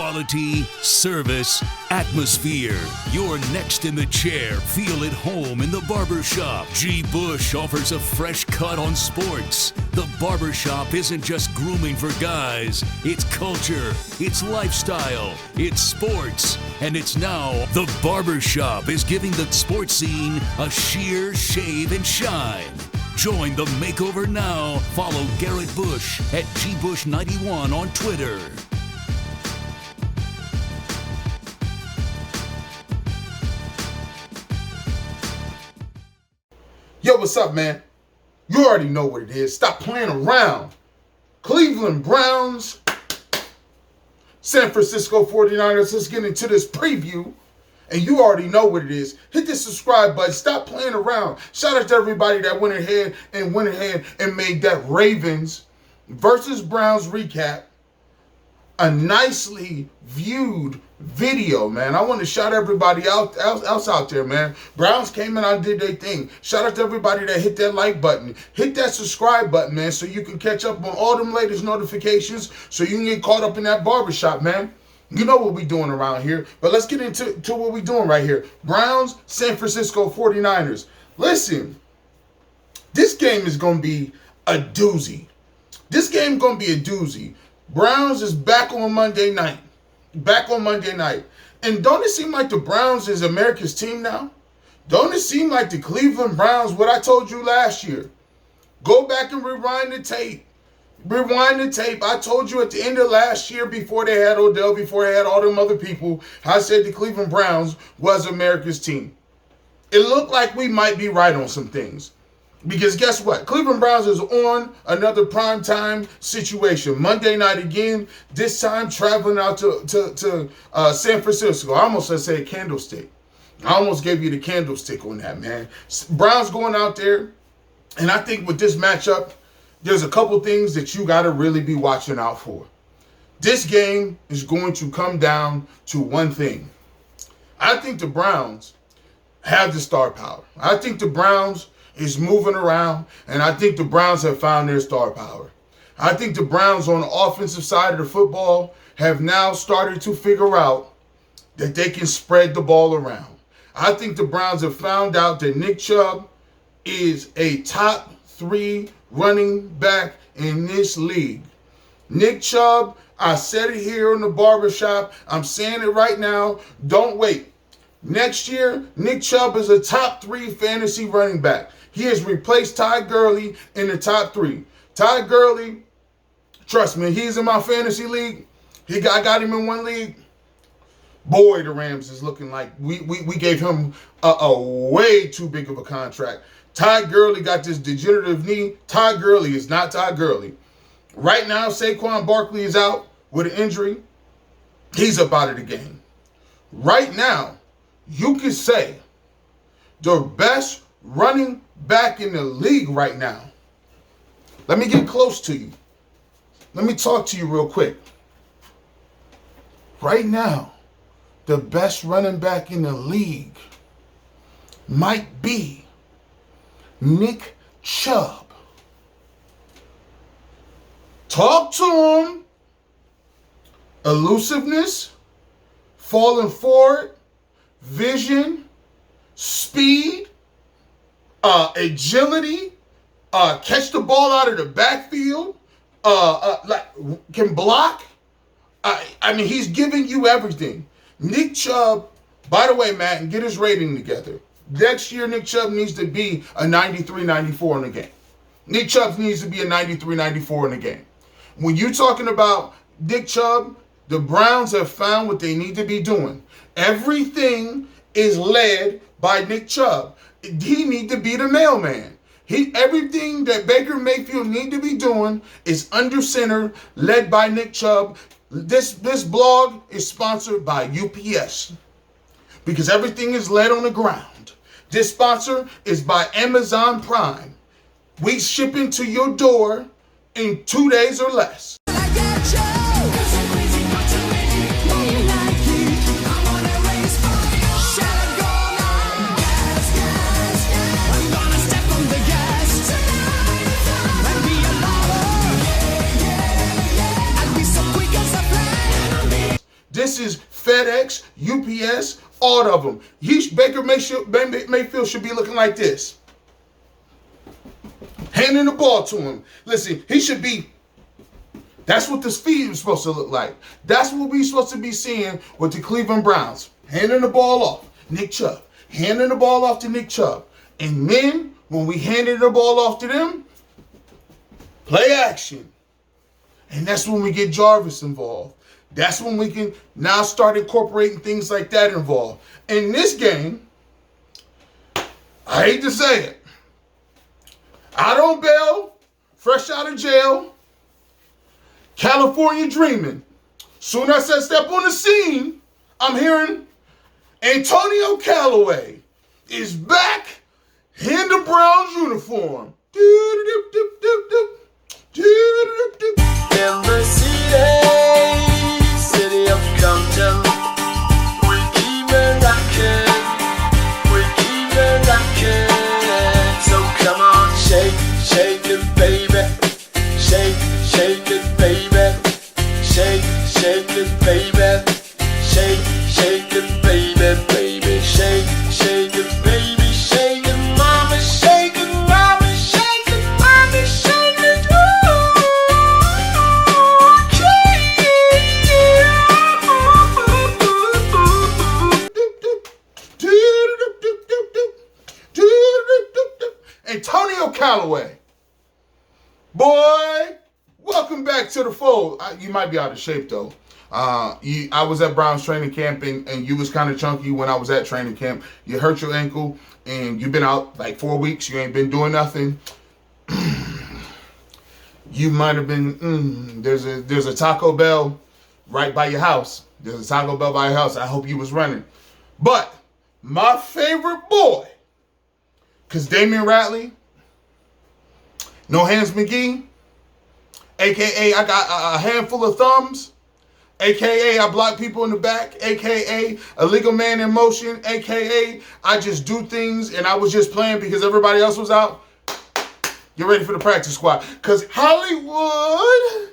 Quality, service, atmosphere. You're next in the chair. Feel at home in the Barbershop. Gbush offers a fresh cut on sports. The Barbershop isn't just grooming for guys. It's culture, it's lifestyle, it's sports. And it's now the Barbershop is giving the sports scene a sheer shave and shine. Join the makeover now. Follow Garrett Bush at Gbush91 on Twitter. Yo, what's up, man? You already know what it is. Stop playing around. Cleveland Browns, San Francisco 49ers. Let's get into this preview. And you already know what it is. Hit the subscribe button. Stop playing around. Shout out to everybody that went ahead and made that Ravens versus Browns recap a nicely viewed video, man. I want to shout everybody else out there, man. Browns came in and did their thing. Shout out to everybody that hit that like button. Hit that subscribe button, man, so you can catch up on all them latest notifications so you can get caught up in that barbershop, man. You know what we doing around here. But let's get into what we doing right here. Browns, San Francisco 49ers. Listen, this game is going to be a doozy. This game is going to be a doozy. Browns is back on Monday night. And don't it seem like the Browns is America's team now? Don't it seem like the Cleveland Browns, what I told you last year? Go back and rewind the tape. I told you at the end of last year, before they had Odell, before they had all them other people, I said the Cleveland Browns was America's team. It looked like we might be right on some things. Because guess what? Cleveland Browns is on another primetime situation. Monday night again, this time traveling out to San Francisco. I almost said candlestick. I almost gave you the candlestick on that, man. Browns going out there, and I think with this matchup, there's a couple things that you got to really be watching out for. This game is going to come down to one thing. I think the Browns have the star power. I think the Browns is moving around, and I think the Browns have found their star power. I think the Browns on the offensive side of the football have now started to figure out that they can spread the ball around. I think the Browns have found out that Nick Chubb is a top 3 running back in this league. Nick Chubb, I said it here on the Barbershop. I'm saying it right now. Don't wait. Next year, Nick Chubb is a top 3 fantasy running back. He has replaced Ty Gurley in the top 3. Ty Gurley, trust me, he's in my fantasy league. I got him in one league. Boy, the Rams is looking like we gave him a way too big of a contract. Ty Gurley got this degenerative knee. Ty Gurley is not Ty Gurley. Right now, Saquon Barkley is out with an injury. He's up out of the game. Right now, you can say the best running back in the league right now. Let me get close to you. Let me talk to you real quick. Right now, the best running back in the league might be Nick Chubb. Talk to him. Elusiveness, falling forward, vision, speed, agility, catch the ball out of the backfield, can block. I mean, he's giving you everything. Nick Chubb, by the way, Matt, and get his rating together. Next year, Nick Chubb needs to be a 93-94 in the game. Nick Chubb needs to be a 93-94 in the game. When you're talking about Nick Chubb, the Browns have found what they need to be doing. Everything is led by Nick Chubb. He needs to be the mailman. Everything that Baker Mayfield need to be doing is under center, led by Nick Chubb. This blog is sponsored by UPS because everything is led on the ground. This sponsor is by Amazon Prime. We shipping to your door in 2 days or less. This This is FedEx, UPS, all of them. Baker Mayfield should be looking like this. Handing the ball to him. Listen, he should be. That's what this feed is supposed to look like. That's what we're supposed to be seeing with the Cleveland Browns. Handing the ball off. Nick Chubb. Handing the ball off to Nick Chubb. And then, when we handed the ball off to them, play action. And that's when we get Jarvis involved. That's when we can now start incorporating things like that involved. In this game, I hate to say it, out on bail, fresh out of jail, California dreaming. Soon as I step on the scene, I'm hearing Antonio Callaway is back in the Browns uniform. In the city of Compton, we keep it rockin', so come on, shake it, baby, shake it, baby, shake it, baby, shake it, baby, shake it, baby, shake it, mama, shake it, mama, shake it, mama, shake it, Antonio Callaway. Boy, welcome back to the fold. You might be out of shape, though. I was at Browns training camp, and you was kind of chunky when I was at training camp. You hurt your ankle, and you've been out like 4 weeks. You ain't been doing nothing. You might have been, there's a Taco Bell right by your house. There's a Taco Bell by your house. I hope you was running. But my favorite boy, because Damian Ratley, No Hands McGee, a.k.a. I got a handful of thumbs, a.k.a. I block people in the back, a.k.a. a legal man in motion, a.k.a. I just do things and I was just playing because everybody else was out. Get ready for the practice squad. Because Hollywood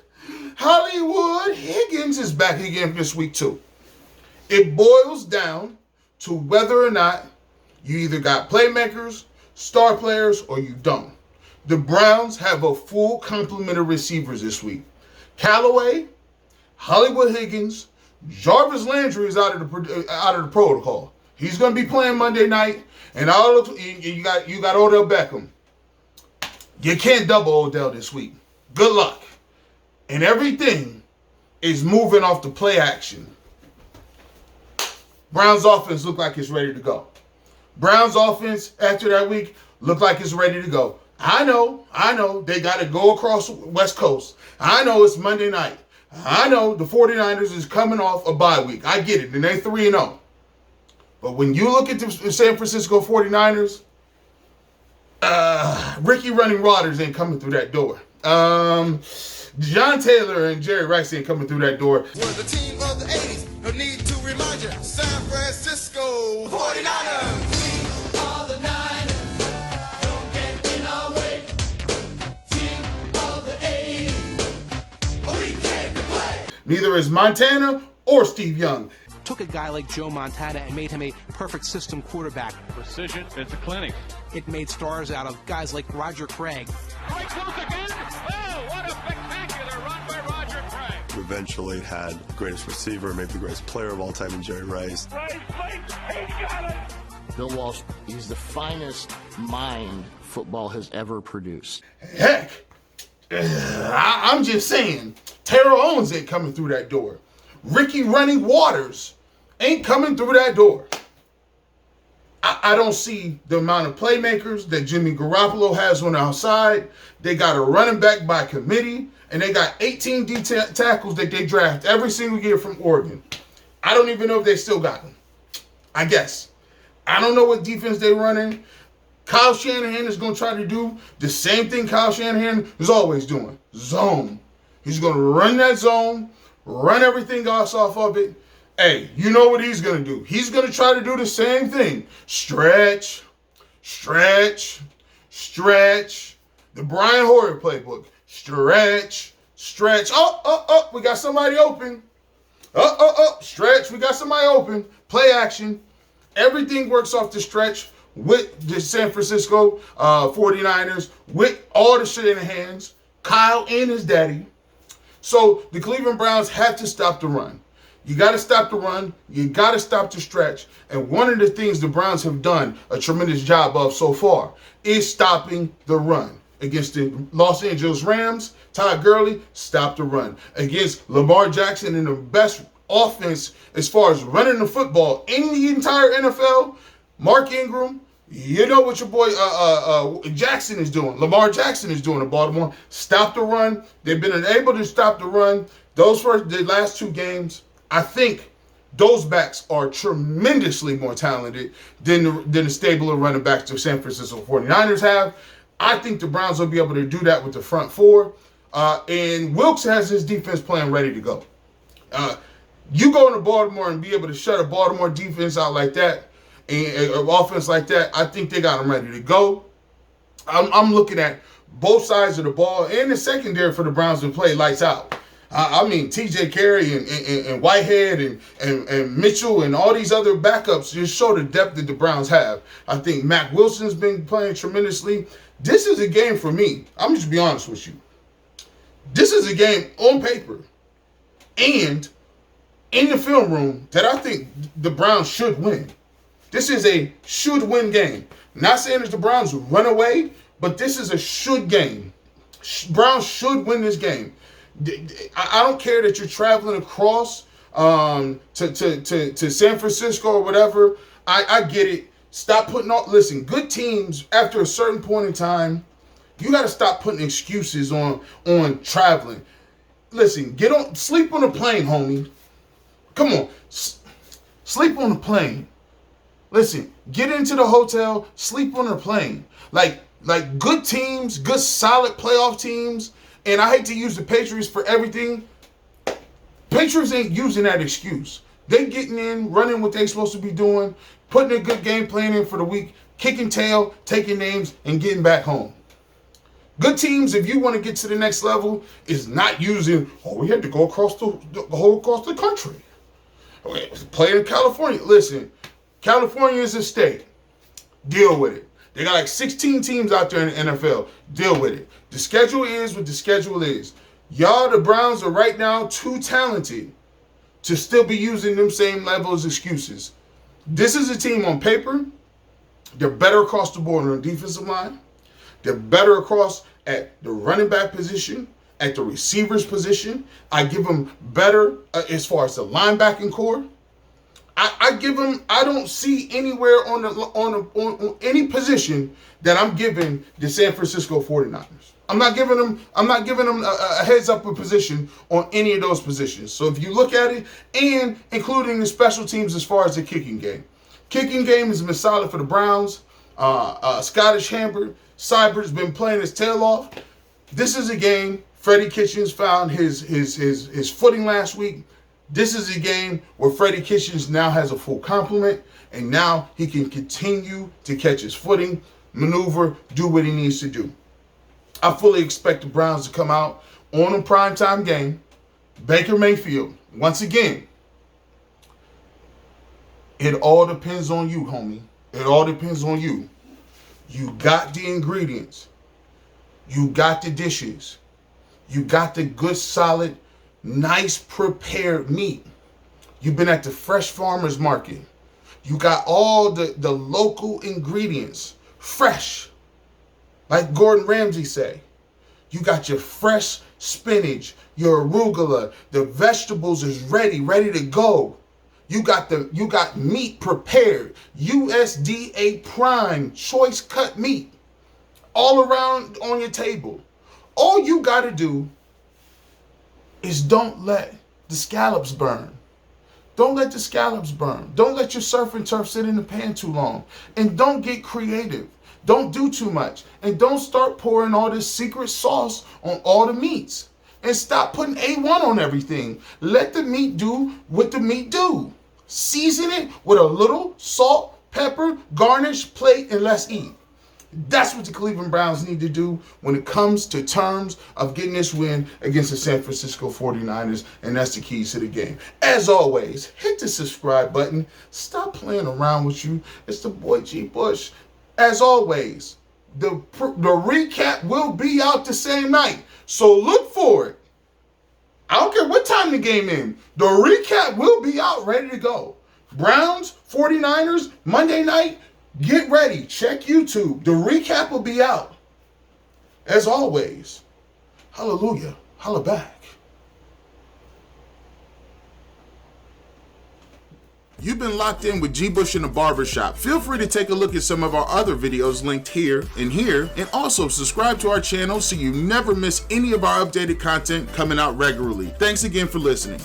Higgins is back again this week too. It boils down to whether or not you either got playmakers, star players, or you don't. The Browns have a full complement of receivers this week. Callaway, Hollywood Higgins, Jarvis Landry is out of the protocol. He's going to be playing Monday night, and you got Odell Beckham. You can't double Odell this week. Good luck. And everything is moving off the play action. Browns offense look like it's ready to go. Browns offense after that week look like it's ready to go. I know. They got to go across West Coast. I know it's Monday night. I know the 49ers is coming off a bye week. I get it. And they're 3-0. But when you look at the San Francisco 49ers, Ricky Running Rodgers ain't coming through that door. John Taylor and Jerry Rice ain't coming through that door. We're the team of the 80s who need to remind you, San Francisco 49ers. We are the Niners, don't get in our way. Team of the 80s, we came to play. Neither is Montana or Steve Young. Took a guy like Joe Montana and made him a perfect system quarterback. Precision, it's a clinic. It made stars out of guys like Roger Craig. Right close again. Oh, what a spectacular run by Roger Craig. Eventually had the greatest receiver, maybe the greatest player of all time in Jerry Rice. Right, he got it. Bill Walsh, he's the finest mind football has ever produced. Heck, I'm just saying, Terrell Owens ain't coming through that door. Ricky Running Waters ain't coming through that door. I don't see the amount of playmakers that Jimmy Garoppolo has on the outside. They got a running back by committee, and they got 18 D tackles that they draft every single year from Oregon. I don't even know if they still got them. I guess. I don't know what defense they're running. Kyle Shanahan is going to try to do the same thing Kyle Shanahan is always doing. Zone. He's going to run that zone, run everything else off of it. Hey, you know what he's going to do. He's going to try to do the same thing. Stretch, stretch, stretch. The Brian Hoyer playbook. Stretch, stretch. Oh, we got somebody open. Stretch. We got somebody open. Play action. Everything works off the stretch with the San Francisco 49ers, with all the shit in their hands. Kyle and his daddy. So the Cleveland Browns have to stop the run. You got to stop the run. You got to stop the stretch. And one of the things the Browns have done a tremendous job of so far is stopping the run. Against the Los Angeles Rams, Todd Gurley stopped the run. Against Lamar Jackson and the best offense as far as running the football in the entire NFL, Mark Ingram, you know what your boy Jackson is doing. Lamar Jackson is doing in Baltimore. Stop the run. They've been able to stop the run. The last two games, I think those backs are tremendously more talented than the stable of running backs the San Francisco 49ers have. I think the Browns will be able to do that with the front four. And Wilkes has his defense plan ready to go. You go into Baltimore and be able to shut a Baltimore defense out like that, and offense like that, I think they got them ready to go. I'm looking at both sides of the ball and the secondary for the Browns to play lights out. I mean, T.J. Carey and Whitehead and Mitchell and all these other backups just show the depth that the Browns have. I think Mac Wilson's been playing tremendously. This is a game for me. I'm just be honest with you. This is a game on paper and in the film room that I think the Browns should win. This is a should-win game. Not saying that the Browns run away, but this is a should game. Browns should win this game. I don't care that you're traveling across to San Francisco or whatever. I get it. Stop putting on. Listen, good teams after a certain point in time, you got to stop putting excuses on traveling. Listen, sleep on a plane, homie. Come on, sleep on a plane. Listen, get into the hotel, sleep on a plane. Like good teams, good solid playoff teams. And I hate to use the Patriots for everything. Patriots ain't using that excuse. They getting in, running what they supposed to be doing, putting a good game plan in for the week, kicking tail, taking names, and getting back home. Good teams, if you want to get to the next level, is not using, we had to go across the country. Okay, play in California. Listen, California is a state. Deal with it. They got like 16 teams out there in the NFL. Deal with it. The schedule is what the schedule is. Y'all, the Browns, are right now too talented to still be using them same level as excuses. This is a team on paper. They're better across the board on the defensive line. They're better across at the running back position, at the receivers position. I give them better as far as the linebacking core. I give them. I don't see anywhere on any position that I'm giving the San Francisco 49ers. I'm not giving them a heads up of position on any of those positions. So if you look at it, and including the special teams as far as the kicking game has been solid for the Browns. Scottish Cyber's been playing his tail off. This is a game. Freddie Kitchens found his footing last week. This is a game where Freddie Kitchens now has a full complement, and now he can continue to catch his footing, maneuver, do what he needs to do. I fully expect the Browns to come out on a primetime game. Baker Mayfield, once again, it all depends on you, homie. It all depends on you. You got the ingredients. You got the dishes. You got the good, solid, nice prepared meat. You've been at the fresh farmers market. You got all the local ingredients, fresh, like Gordon Ramsay say. You got your fresh spinach, your arugula, the vegetables is ready to go. You got meat prepared, USDA prime, choice cut meat, all around on your table. All you got to do is don't let the scallops burn. Don't let the scallops burn. Don't let your surf and turf sit in the pan too long. And don't get creative. Don't do too much. And don't start pouring all this secret sauce on all the meats. And stop putting A1 on everything. Let the meat do what the meat do. Season it with a little salt, pepper, garnish, plate, and let's eat. That's what the Cleveland Browns need to do when it comes to terms of getting this win against the San Francisco 49ers, and that's the keys to the game. As always, hit the subscribe button. Stop playing around with you. It's the boy Gbush. As always, the recap will be out the same night, so look for it. I don't care what time the game ends. The recap will be out, ready to go. Browns, 49ers, Monday night. Get ready. Check YouTube. The recap will be out. As always, hallelujah. Holla back. You've been locked in with Gbush in the Barbershop. Feel free to take a look at some of our other videos linked here, and also subscribe to our channel so you never miss any of our updated content coming out regularly. Thanks again for listening.